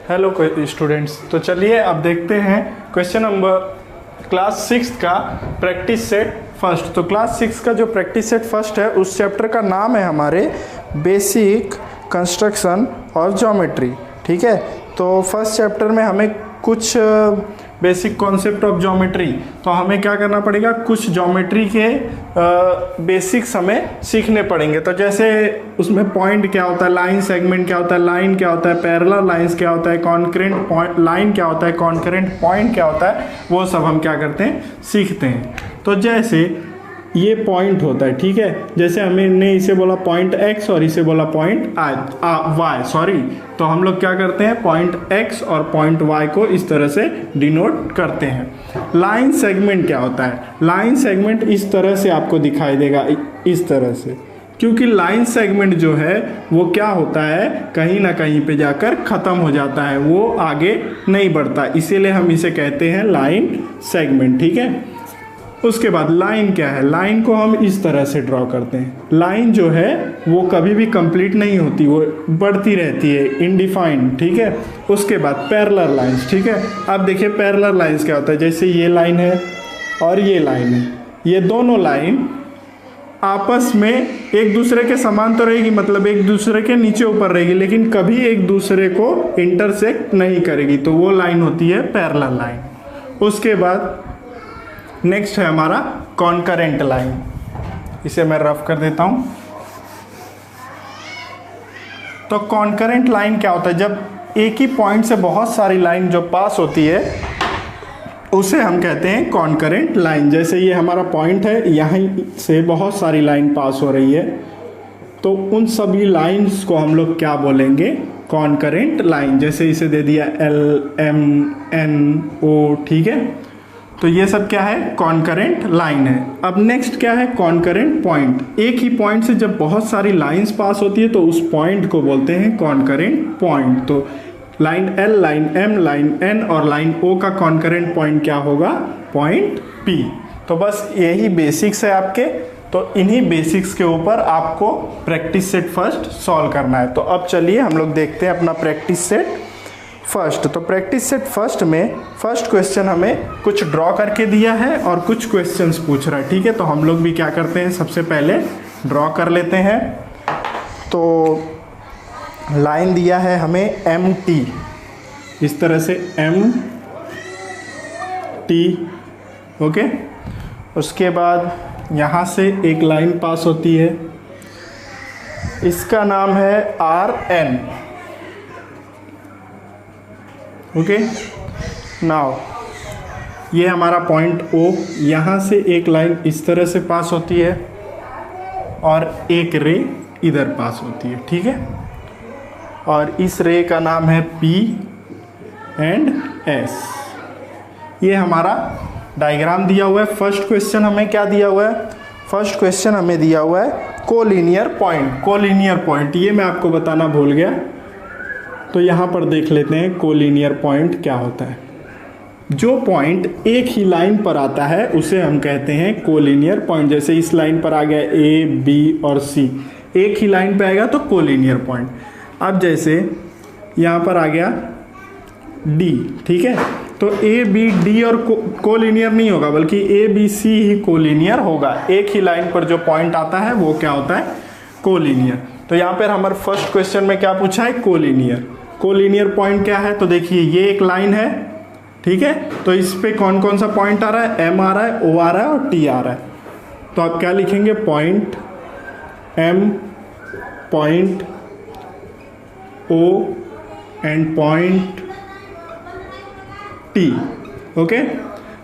Hello students, तो चलिए अब देखते हैं क्वेश्चन नंबर क्लास 6 का प्रैक्टिस सेट फर्स्ट। तो क्लास 6 का जो प्रैक्टिस सेट फर्स्ट है उस चैप्टर का नाम है हमारे बेसिक कंस्ट्रक्शन ऑफ ज्योमेट्री। ठीक है, तो फर्स्ट चैप्टर में हमें कुछ बेसिक कॉन्सेप्ट ऑफ ज्योमेट्री, तो हमें क्या करना पड़ेगा, कुछ ज्योमेट्री के बेसिक्स हमें सीखने पड़ेंगे। तो जैसे उसमें पॉइंट क्या होता है, लाइन सेगमेंट क्या होता है, लाइन क्या होता है, पैरेलल लाइंस क्या होता है, कॉन्करेंट पॉइंट लाइन क्या होता है, कॉन्करेंट पॉइंट क्या होता है, वो सब हम क्या करते हैं, सीखते हैं। तो जैसे ये पॉइंट होता है, ठीक है, जैसे हमने इसे बोला पॉइंट x और इसे बोला पॉइंट y, सॉरी, तो हम लोग क्या करते हैं, पॉइंट x और पॉइंट y को इस तरह से डिनोट करते हैं। लाइन सेगमेंट क्या होता है, लाइन सेगमेंट इस तरह से आपको दिखाई देगा, इस तरह से, क्योंकि लाइन सेगमेंट जो है वो क्या होता है, कहीं ना कहीं पे जाकर ख़त्म हो जाता है, वो आगे नहीं बढ़ता, इसीलिए हम इसे कहते हैं लाइन सेगमेंट। ठीक है, उसके बाद लाइन क्या है, लाइन को हम इस तरह से ड्रॉ करते हैं। लाइन जो है वो कभी भी कंप्लीट नहीं होती, वो बढ़ती रहती है, इनडिफाइंड। ठीक है, उसके बाद पैरेलल लाइंस। ठीक है, अब देखिए पैरेलल लाइंस क्या होता है, जैसे ये लाइन है और ये लाइन है, ये दोनों लाइन आपस में एक दूसरे के समान तो रहेगी, मतलब एक दूसरे के नीचे ऊपर रहेगी, लेकिन कभी एक दूसरे को इंटरसेक्ट नहीं करेगी, तो वो लाइन होती है पैरेलल लाइन। उसके बाद नेक्स्ट है हमारा कॉन्करेंट लाइन, इसे मैं रफ कर देता हूं। तो कॉन्करेंट लाइन क्या होता है, जब एक ही पॉइंट से बहुत सारी लाइन जो पास होती है उसे हम कहते हैं कॉन्करेंट लाइन। जैसे ये हमारा पॉइंट है, यहीं से बहुत सारी लाइन पास हो रही है, तो उन सभी लाइंस को हम लोग क्या बोलेंगे, कॉन्करेंट लाइन। जैसे इसे दे दिया LMNO, ठीक है, तो ये सब क्या है, कॉन्करेंट लाइन है। अब नेक्स्ट क्या है, कॉन्करेंट पॉइंट। एक ही पॉइंट से जब बहुत सारी लाइंस पास होती है तो उस पॉइंट को बोलते हैं कॉन्करेंट पॉइंट। तो line L, line M, line N और लाइन O का कॉन्करेंट पॉइंट क्या होगा, पॉइंट P। तो बस यही बेसिक्स है आपके, तो इन्हीं बेसिक्स के ऊपर आपको प्रैक्टिस सेट फर्स्ट सॉल्व करना है। तो अब चलिए हम लोग देखते हैं अपना प्रैक्टिस सेट फर्स्ट। तो प्रैक्टिस सेट फर्स्ट में फर्स्ट क्वेश्चन हमें कुछ ड्रॉ करके दिया है और कुछ क्वेश्चंस पूछ रहा है। ठीक है, तो हम लोग भी क्या करते हैं, सबसे पहले ड्रॉ कर लेते हैं। तो लाइन दिया है हमें MT, इस तरह से MT, ओके। उसके बाद यहाँ से एक लाइन पास होती है, इसका नाम है RN, ओके। नाउ ये हमारा पॉइंट O, यहाँ से एक लाइन इस तरह से पास होती है और एक रे इधर पास होती है, ठीक है, और इस रे का नाम है P एंड S। ये हमारा डायग्राम दिया हुआ है। फर्स्ट क्वेश्चन हमें क्या दिया हुआ है, फर्स्ट क्वेश्चन हमें दिया हुआ है कोलिनियर पॉइंट। कोलिनियर पॉइंट ये मैं आपको बताना भूल गया, तो यहाँ पर देख लेते हैं कोलिनियर पॉइंट क्या होता है। जो पॉइंट एक ही लाइन पर आता है उसे हम कहते हैं कोलिनियर पॉइंट। जैसे इस लाइन पर आ गया A, B और C, एक ही लाइन पे आएगा तो कोलिनियर पॉइंट। अब जैसे यहाँ पर आ गया D, ठीक है, तो A, B, D और कोलिनियर नहीं होगा, बल्कि A, B, C he collinear होगा। एक ही लाइन पर जो पॉइंट आता है वो क्या होता है, कोलिनियर। तो यहाँ पर हमारे फर्स्ट क्वेश्चन में क्या पूछा है, कोलिनियर। कोलिनियर पॉइंट क्या है, तो देखिए ये एक लाइन है, ठीक है, तो इस पे कौन कौन सा पॉइंट आ रहा है, M आ रहा है, O आ रहा है और T आ रहा है। तो आप क्या लिखेंगे, point M, point O and point T, okay.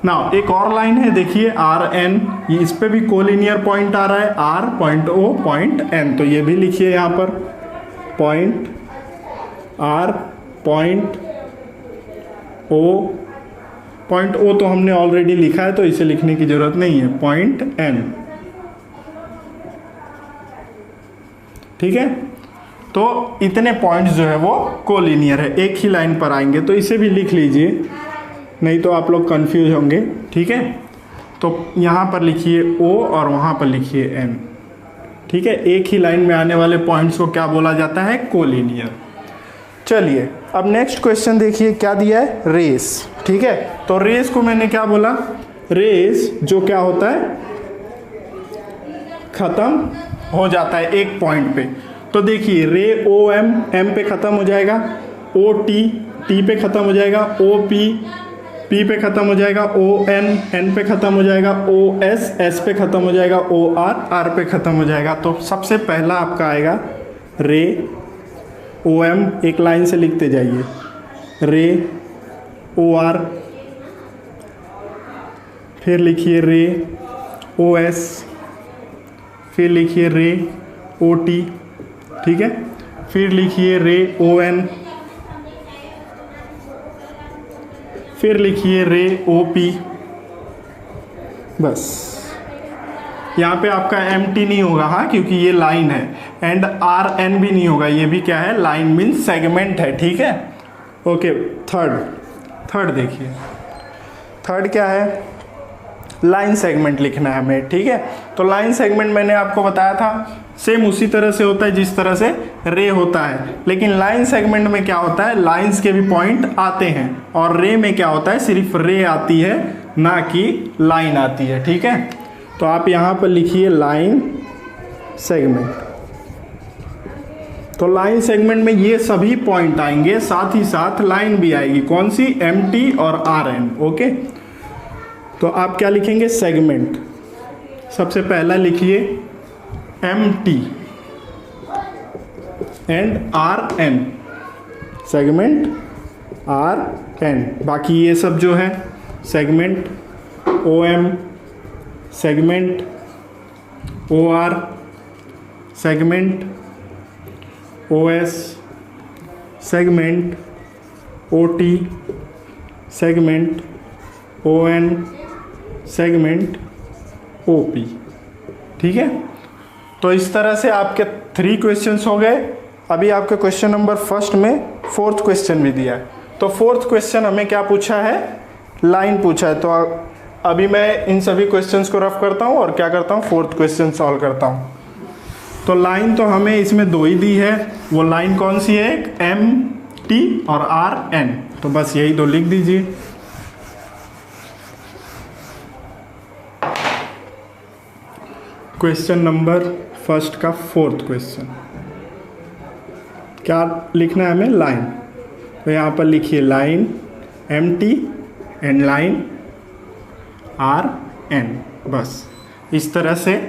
Now एक और लाइन है, देखिए RN, ये इस पे भी कोलिनियर पॉइंट आ रहा है, R, point O, point N, तो ये भी लिखिए यहाँ पर point R, point O, point O तो हमने ऑलरेडी लिखा है तो इसे लिखने की जरूरत नहीं है, पॉइंट N, ठीक है। तो इतने पॉइंट्स जो है वो कोलिनियर है, एक ही लाइन पर आएंगे, तो इसे भी लिख लीजिए, नहीं तो आप लोग कंफ्यूज होंगे, ठीक है। तो यहाँ पर लिखिए O और वहाँ पर लिखिए N, ठीक है। एक ही लाइन में आने वाले पॉइंट्स को क्या बोला जाता है, कोलिनियर। चलिए अब नेक्स्ट क्वेश्चन देखिए क्या दिया है, रेस। ठीक है, तो रेस को मैंने क्या बोला, रेस जो क्या होता है, खत्म हो जाता है एक पॉइंट पे। तो देखिए रे ओ एम, एम पे खत्म हो जाएगा, ओ टी, टी पे खत्म हो जाएगा, ओ पी, पी पे खत्म हो जाएगा, ओ एन, एन पे खत्म हो जाएगा, ओ एस, एस पे खत्म हो जाएगा, ओ आर, आर पे खत्म हो जाएगा। तो सबसे पहला आपका आएगा रे ओ एम, एक लाइन से लिखते जाइए, रे ओ आर, फिर लिखिए रे ओ एस, फिर लिखिए रे ओ टी, ठीक है, फिर लिखिए रे ओ एन, फिर लिखिए रे ओ पी। बस यहाँ पे आपका एम टी नहीं होगा, हाँ, क्योंकि ये लाइन है, एंड आर एन भी नहीं होगा, ये भी क्या है, लाइन मीन्स सेगमेंट है। ठीक है, ओके। थर्ड देखिए, थर्ड क्या है, लाइन सेगमेंट लिखना है हमें। ठीक है, तो लाइन सेगमेंट मैंने आपको बताया था सेम उसी तरह से होता है जिस तरह से रे होता है, लेकिन लाइन सेगमेंट में क्या होता है, लाइंस के भी पॉइंट आते हैं, और रे में क्या होता है, सिर्फ रे आती है, ना कि लाइन आती है। ठीक है, तो आप यहाँ पर लिखिए लाइन सेगमेंट। तो लाइन सेगमेंट में ये सभी पॉइंट आएंगे, साथ ही साथ लाइन भी आएगी, कौन सी, एम टी और आर एन। ओके, तो आप क्या लिखेंगे, सेगमेंट। सबसे पहला लिखिए M T and R N, segment R N. बाकी ये सब जो है segment O M, segment O R, segment O S, segment O T, segment O N, segment O P. ठीक है, तो इस तरह से आपके 3 क्वेश्चंस हो गए। अभी आपके क्वेश्चन नंबर फर्स्ट में 4th क्वेश्चन भी दिया है। तो 4th क्वेश्चन हमें क्या पूछा है, लाइन पूछा है। तो अभी मैं इन सभी क्वेश्चंस को रफ करता हूँ और क्या करता हूँ, 4th क्वेश्चन सॉल्व करता हूँ। तो लाइन तो हमें इसमें 2 ही दी है, वो लाइन कौन सी है, एक एम टी और आर एन। तो बस यही 2 लिख दीजिए। क्वेश्चन नंबर फर्स्ट का 4th क्वेश्चन क्या लिखना है हमें, लाइन। तो यहाँ पर लिखिए line M T and line R N. बस इस तरह से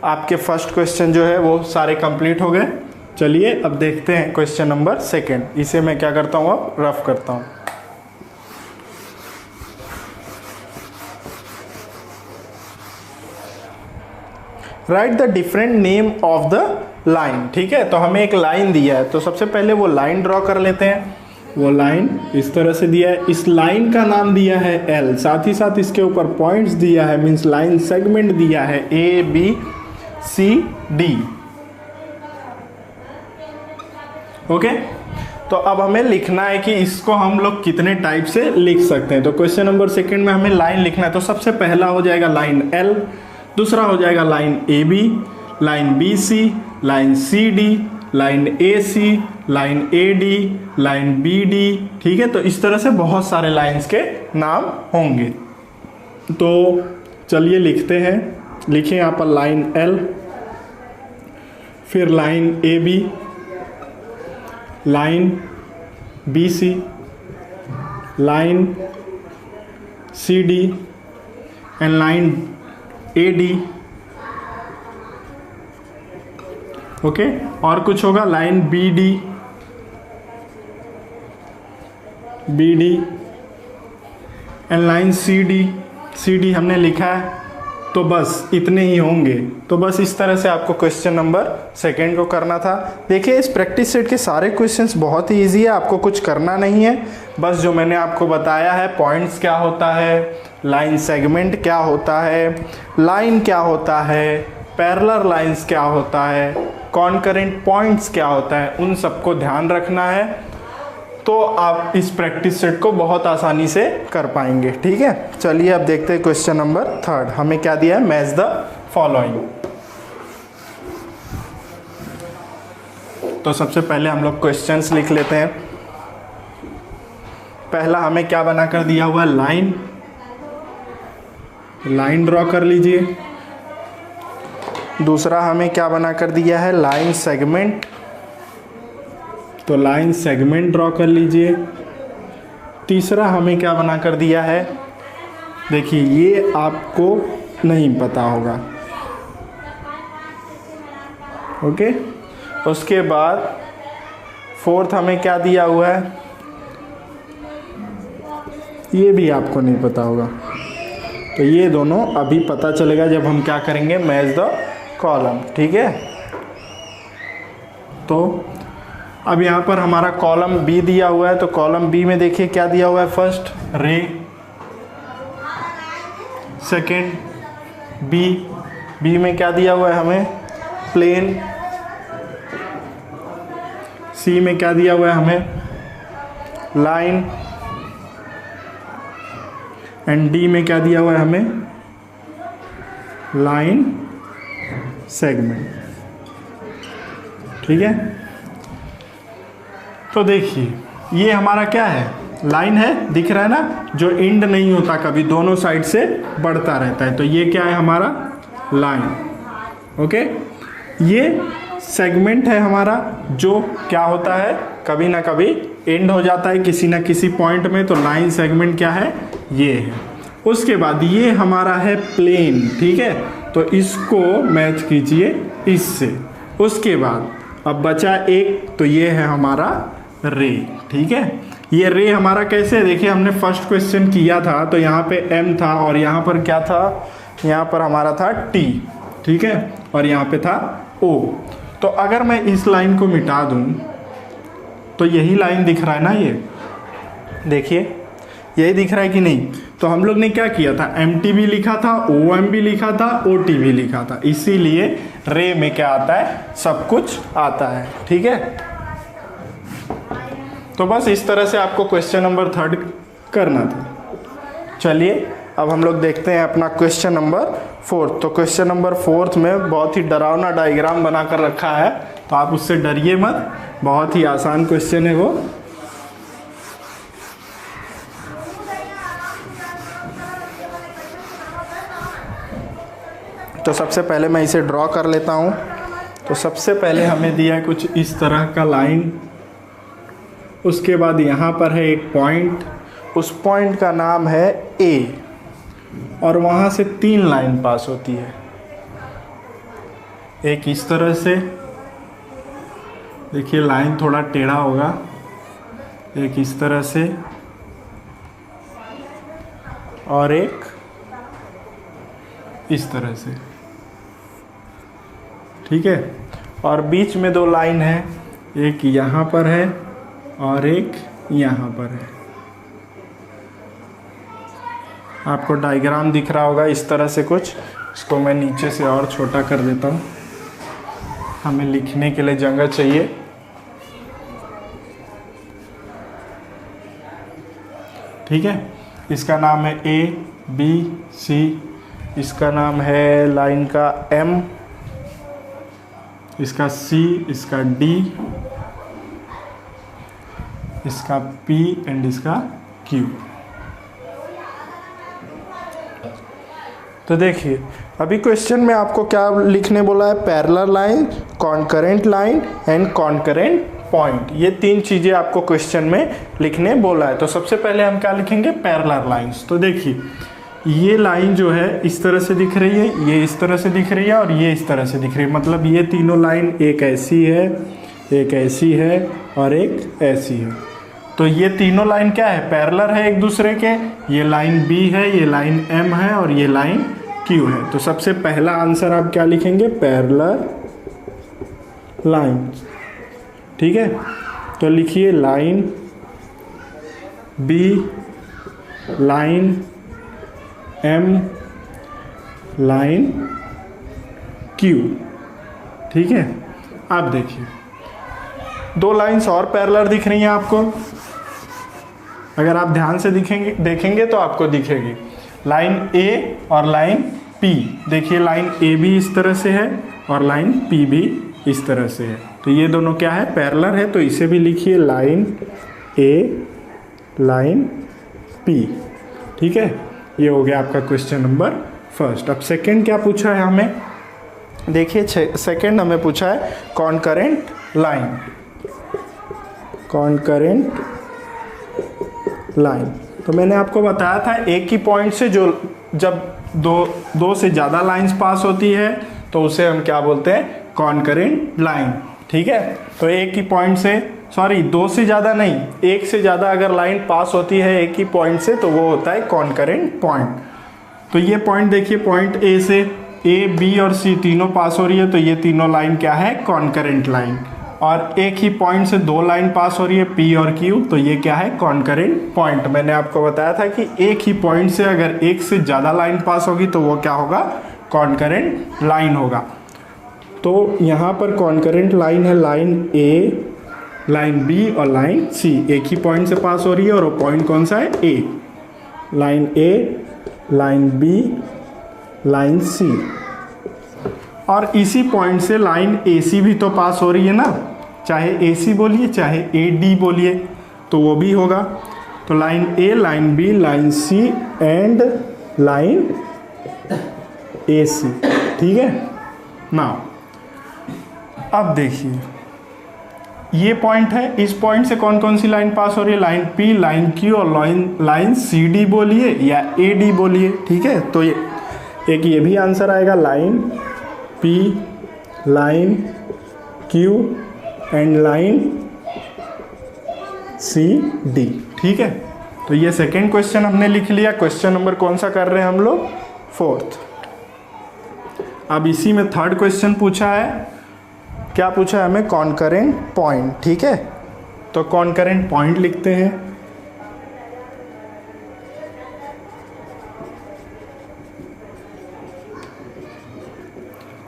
आपके फर्स्ट क्वेश्चन जो है वो सारे कंप्लीट हो गए। चलिए अब देखते हैं क्वेश्चन नंबर 2। इसे मैं क्या करता हूँ, अब रफ करता हूँ। Right the different name of the line. ठीक है, तो हमें एक लाइन दिया है, तो सबसे पहले वो लाइन ड्रॉ कर लेते हैं। वो लाइन इस तरह से दिया है, इस लाइन का नाम दिया है एल, साथ ही साथ इसके ऊपर पॉइंट्स दिया है, मीन्स लाइन सेगमेंट दिया है A B C D. Okay, तो अब हमें लिखना है कि इसको हम लोग कितने टाइप से लिख सकते हैं। तो क्वेश्चन नंबर 2 में हमें लाइन लिखना है। तो सबसे पहला हो जाएगा लाइन एल, दूसरा हो जाएगा line A B, line B C, line C D, line A C, line A D, line B D. ठीक है, तो इस तरह से बहुत सारे लाइंस के नाम होंगे। तो चलिए लिखते हैं। लिखें यहाँ पर लाइन एल, फिर line A B, line B C, line C D and line A D. Okay, और कुछ होगा line B D, B D and line C D. C D हमने लिखा है, तो बस इतने ही होंगे। तो बस इस तरह से आपको क्वेश्चन नंबर 2 को करना था। देखिए इस प्रैक्टिस सेट के सारे क्वेश्चंस बहुत ही इजी है, आपको कुछ करना नहीं है। बस जो मैंने आपको बताया है, पॉइंट्स क्या होता है, लाइन सेगमेंट क्या होता है, लाइन क्या होता है, पैरेलल लाइंस क्या होता है, कॉन्करेंट पॉइंट्स क्या होता है, उन सबको ध्यान रखना है। तो आप इस प्रैक्टिस सेट को बहुत आसानी से कर पाएंगे। ठीक है, चलिए अब देखते हैं क्वेश्चन नंबर 3। हमें क्या दिया है, मैच द फॉलोइंग। तो सबसे पहले हम लोग क्वेश्चंस लिख लेते हैं। पहला हमें क्या बना कर दिया हुआ है, लाइन, लाइन ड्रॉ कर लीजिए। दूसरा हमें क्या बना कर दिया है, लाइन सेगमेंट, तो लाइन सेगमेंट ड्रॉ कर लीजिए। तीसरा हमें क्या बना कर दिया है, देखिए ये आपको नहीं पता होगा, ओके। उसके बाद फोर्थ हमें क्या दिया हुआ है, ये भी आपको नहीं पता होगा। तो ये दोनों अभी पता चलेगा जब हम क्या करेंगे, मैच द कॉलम, ठीक है। तो अब यहाँ पर हमारा कॉलम बी दिया हुआ है, तो कॉलम बी में देखिए क्या दिया हुआ है, फर्स्ट रे, सेकेंड बी में क्या दिया हुआ है हमें, प्लेन, सी में क्या दिया हुआ है हमें, लाइन, एंड डी में क्या दिया हुआ है हमें, लाइन सेगमेंट, ठीक है। तो देखिए ये हमारा क्या है, लाइन है, दिख रहा है ना, जो एंड नहीं होता कभी, दोनों साइड से बढ़ता रहता है, तो ये क्या है हमारा लाइन, ओके। ये सेगमेंट है हमारा, जो क्या होता है, कभी ना कभी एंड हो जाता है किसी ना किसी पॉइंट में, तो लाइन सेगमेंट क्या है, ये है। उसके बाद ये हमारा है प्लेन, ठीक है, तो इसको मैच कीजिए इससे। उसके बाद अब बचा एक, तो ये है हमारा रे, ठीक है। ये रे हमारा कैसे है, देखिए हमने फर्स्ट क्वेश्चन किया था तो यहाँ पे m था और यहाँ पर क्या था, यहाँ पर हमारा था t, ठीक है, और यहाँ पे था o। तो अगर मैं इस लाइन को मिटा दूँ तो यही लाइन दिख रहा है ना, ये देखिए यही दिख रहा है कि नहीं। तो हम लोग ने क्या किया था, mt भी लिखा था, om भी लिखा था, ot भी लिखा था, इसीलिए रे में क्या आता है, सब कुछ आता है, ठीक है। तो बस इस तरह से आपको क्वेश्चन नंबर 3 करना था। चलिए अब हम लोग देखते हैं अपना क्वेश्चन नंबर 4। तो क्वेश्चन नंबर 4 में बहुत ही डरावना डायग्राम बना कर रखा है, तो आप उससे डरिए मत, बहुत ही आसान क्वेश्चन है वो। तो सबसे पहले मैं इसे ड्रॉ कर लेता हूँ। तो सबसे पहले हमें दिया है कुछ इस तरह का लाइन, उसके बाद यहाँ पर है एक पॉइंट, उस पॉइंट का नाम है A, और वहाँ से 3 लाइन पास होती है, एक इस तरह से, देखिए लाइन थोड़ा टेढ़ा होगा, एक इस तरह से, और एक इस तरह से, ठीक है। और बीच में 2 लाइन है, एक यहाँ पर है और एक यहाँ पर है। आपको डायग्राम दिख रहा होगा इस तरह से कुछ, इसको मैं नीचे से और छोटा कर देता हूँ, हमें लिखने के लिए जगह चाहिए। ठीक है, इसका नाम है A, B, C, इसका नाम है लाइन का M, इसका C, इसका D, इसका P एंड इसका Q। तो देखिए अभी क्वेश्चन में आपको क्या लिखने बोला है, parallel line, concurrent line and concurrent point, ये 3 चीज़ें आपको क्वेश्चन में लिखने बोला है। तो सबसे पहले हम क्या लिखेंगे, पैरेलल लाइंस। तो देखिए ये लाइन जो है इस तरह से दिख रही है, ये इस तरह से दिख रही है और ये इस तरह से दिख रही है, मतलब ये तीनों लाइन एक ऐसी है, एक ऐसी है और एक ऐसी है। तो ये तीनों लाइन क्या है, पैरेलल है एक दूसरे के, ये लाइन B है, ये लाइन M है और ये लाइन Q है। तो सबसे पहला आंसर आप क्या लिखेंगे, पैरेलल लाइन। ठीक है, तो लिखिए line B, line M, line Q। ठीक है, आप देखिए 2 लाइंस और पैरेलल दिख रही हैं आपको, अगर आप ध्यान से देखेंगे तो आपको दिखेगी लाइन A और लाइन P। देखिए लाइन A भी इस तरह से है और लाइन P भी इस तरह से है, तो ये दोनों क्या है, पैरेलल है। तो इसे भी लिखिए लाइन A लाइन P। ठीक है, ये हो गया आपका क्वेश्चन नंबर फर्स्ट। अब सेकंड क्या पूछा है हमें, देखिए सेकंड हमें पूछा है कॉन्करेंट लाइन। कॉन्करेंट लाइन, तो मैंने आपको बताया था एक ही पॉइंट से जो जब दो से ज़्यादा लाइंस पास होती है तो उसे हम क्या बोलते हैं, कॉन्करेंट लाइन। ठीक है, तो एक ही पॉइंट से, सॉरी दो से ज़्यादा नहीं, एक से ज़्यादा अगर लाइन पास होती है एक ही पॉइंट से तो वो होता है कॉन्करेंट पॉइंट। तो ये पॉइंट देखिए, पॉइंट ए से ए बी और सी तीनों पास हो रही है तो ये तीनों लाइन क्या है, कॉन्करेंट लाइन। और एक ही पॉइंट से दो लाइन पास हो रही है पी और क्यू तो ये क्या है, कॉन्करेंट पॉइंट। मैंने आपको बताया था कि एक ही पॉइंट से अगर एक से ज़्यादा लाइन पास होगी तो वो क्या होगा, कॉन्करेंट लाइन होगा। तो यहाँ पर कॉन्करेंट लाइन है लाइन ए, लाइन बी और लाइन सी, एक ही पॉइंट से पास हो रही है और वो पॉइंट कौन सा है, ए। Line A, line B, line सी, और इसी पॉइंट से लाइन ए सी भी तो पास हो रही है ना, चाहे ए सी बोलिए चाहे ए डी बोलिए तो वो भी होगा। तो line A, line B, line C and line A C. ठीक है ना, अब देखिए ये पॉइंट है, इस पॉइंट से कौन कौन सी लाइन पास हो रही है, लाइन पी, लाइन क्यू और लाइन सी डी बोलिए या ए डी बोलिए। ठीक है, तो ये एक ये भी आंसर आएगा, line P, line Q and line C D. ठीक है, तो ये सेकेंड क्वेश्चन हमने लिख लिया। क्वेश्चन नंबर कौन सा कर रहे हैं हम लोग, फोर्थ। अब इसी में थर्ड क्वेश्चन पूछा है, क्या पूछा है हमें, कॉन्करेंट पॉइंट। ठीक है, तो कॉन्करेंट पॉइंट लिखते हैं।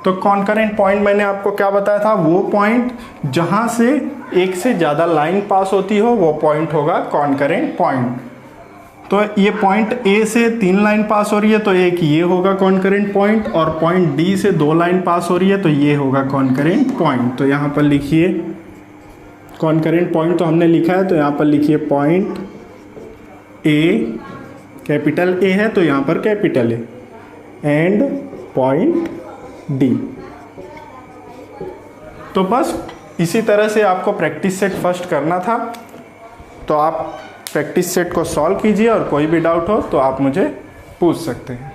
तो कॉन्करेंट पॉइंट मैंने आपको क्या बताया था, वो पॉइंट जहां से एक से ज़्यादा लाइन पास होती हो वो पॉइंट होगा कॉन्करेंट पॉइंट। तो ये पॉइंट ए से 3 लाइन पास हो रही है तो एक ये होगा कॉन्करेंट पॉइंट, और पॉइंट डी से 2 लाइन पास हो रही है तो ये होगा कॉन्करेंट पॉइंट। तो यहाँ पर लिखिए कॉन्करेंट पॉइंट तो हमने लिखा है, तो यहाँ पर लिखिए पॉइंट ए, कैपिटल ए है तो यहाँ पर capital A, and point D. तो बस इसी तरह से आपको प्रैक्टिस सेट फर्स्ट करना था। तो आप प्रैक्टिस सेट को सॉल्व कीजिए और कोई भी डाउट हो तो आप मुझे पूछ सकते हैं।